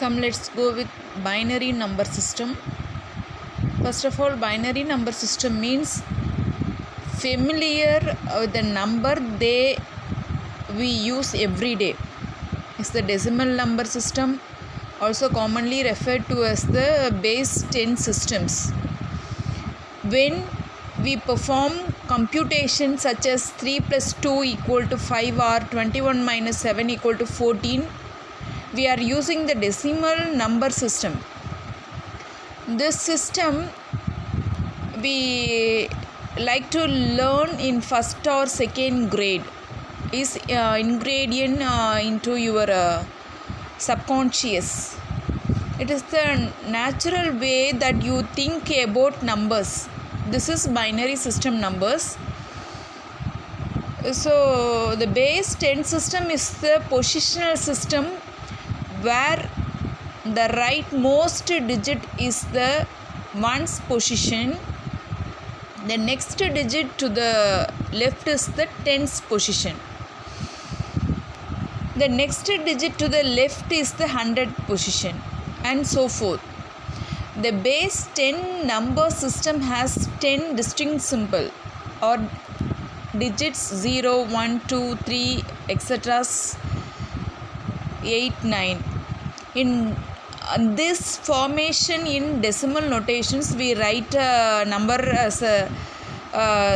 Come, let's go with binary number system. First of all, binary number system means familiar with the number we use every day. It's the decimal number system, also commonly referred to as the base 10 systems. When we perform computation such as 3 plus 2 equal to 5 or 21 minus 7 equal to 14, we are using the decimal number system. This system we like to learn in first or second grade, is ingredient into your subconscious. It is the natural way that you think about numbers. This is binary system numbers. So the base 10 system is the positional system where the rightmost digit is the ones position. The next digit to the left is the tens position. The next digit to the left is the 100 position, and so forth. The base 10 number system has 10 distinct symbols or digits 0, 1, 2, 3, etc. 8, 9. In this formation in decimal notations, we write a number as a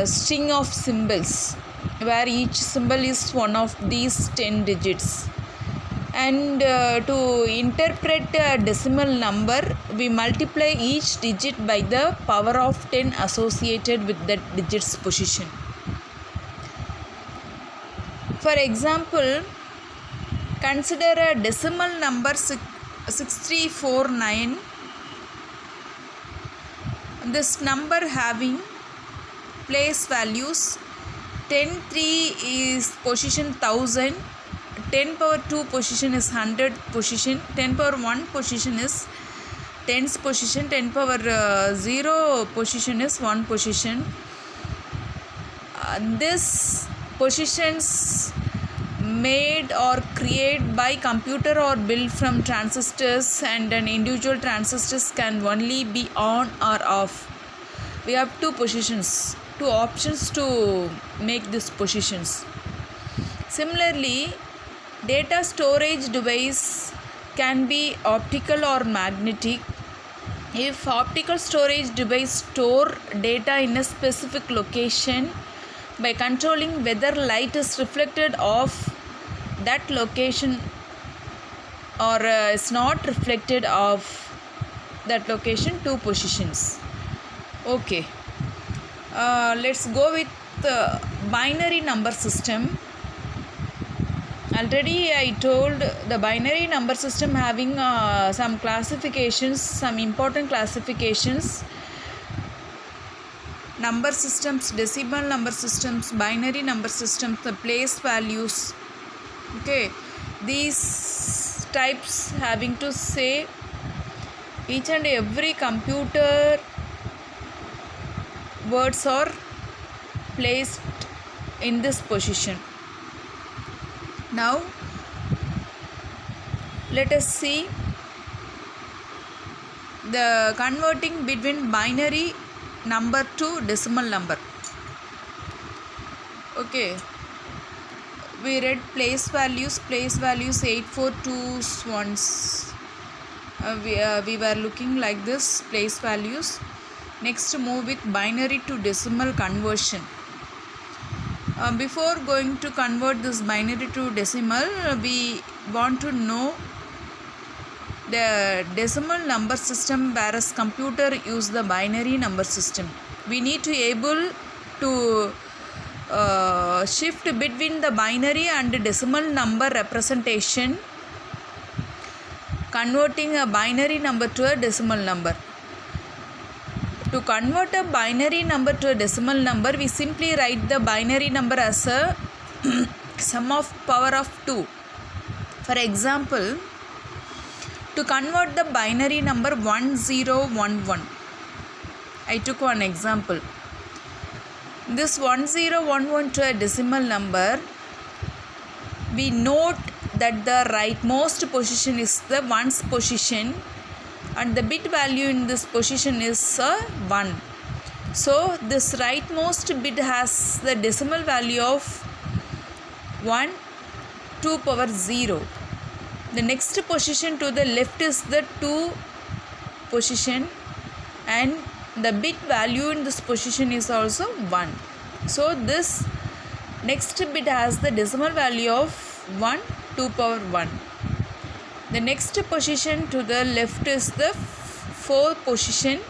string of symbols where each symbol is one of these 10 digits. And to interpret a decimal number, we multiply each digit by the power of 10 associated with that digit's position. For example, consider a decimal number 6349. This number having place values 10 3 is position 1000, 10 power 2 position is 100 position, 10 power 1 position is tens position, 10 power 0 position is 1 position. This positions made or created by computer or built from transistors, and an individual transistors can only be on or off. We have two options to make these positions. Similarly, data storage device can be optical or magnetic. If optical storage device store data in a specific location, by controlling whether light is reflected off that location or is not reflected off that location, two positions. Okay, let's go with the binary number system. Already I told the binary number system having some classifications, some important classifications. Number systems, decimal number systems, binary number systems, the place values. Okay, these types having to say each and every computer words are placed in this position. Now let us see the converting between binary number to decimal number. Okay, we read place values 842 ones. We were looking like this, place values. Next, move with binary to decimal conversion. Before going to convert this binary to decimal, we want to know the decimal number system, whereas computer use the binary number system. We need to able to shift between the binary and decimal number representation, converting a binary number to a decimal number. To convert a binary number to a decimal number, we simply write the binary number as a sum of power of 2. For example, to convert the binary number 1011, I took one example. This 1011 to a decimal number, we note that the rightmost position is the ones position and the bit value in this position is 1. So this rightmost bit has the decimal value of 1 2 power 0. The next position to the left is the 2 position and the bit value in this position is also 1. So this next bit has the decimal value of 1 2 power 1. The next position to the left is the 4 position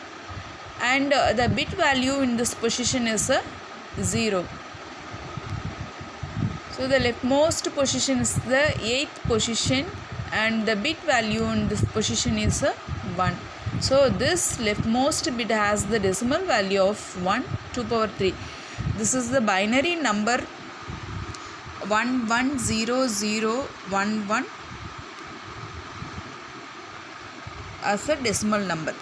and the bit value in this position is 0. So the leftmost position is the 8th position and the bit value in this position is 1. So this leftmost bit has the decimal value of 1 2 power 3. This is the binary number 110011 as a decimal number.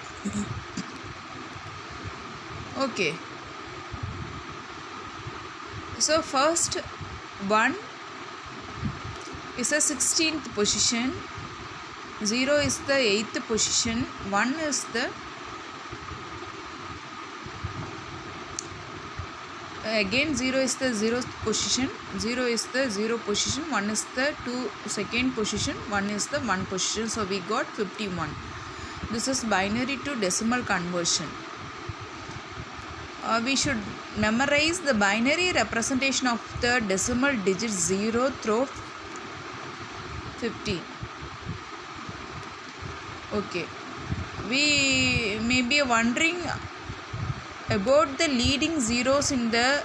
Okay. So first 1 is the 16th position, 0 is the 8th position, 1 is the again 0 is the 0th position, 0 is the 0 position, 1 is the 2nd position, 1 is the 1 position. So we got 51. This is binary to decimal conversion. We should memorize the binary representation of the decimal digit 0 through 15. Okay. We may be wondering about the leading zeros in the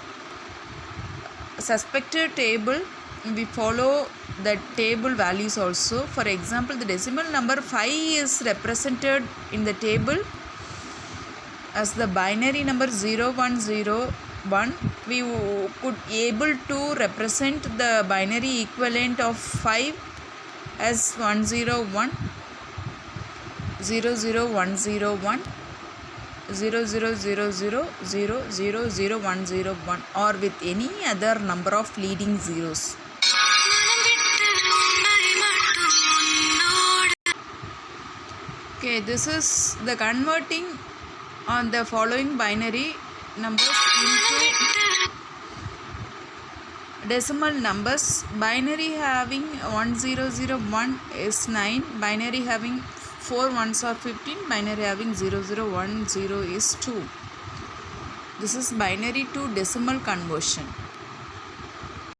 suspected table. We follow the table values also. For example, the decimal number 5 is represented in the table as the binary number 0101. We could able to represent the binary equivalent of 5 as 101, 00101, 0000000101 or with any other number of leading zeros. Okay, this is the converting on the following binary numbers into decimal numbers. Binary having 1001 is 9, binary having 4 ones are 15, binary having 0010 is 2. This is binary to decimal conversion.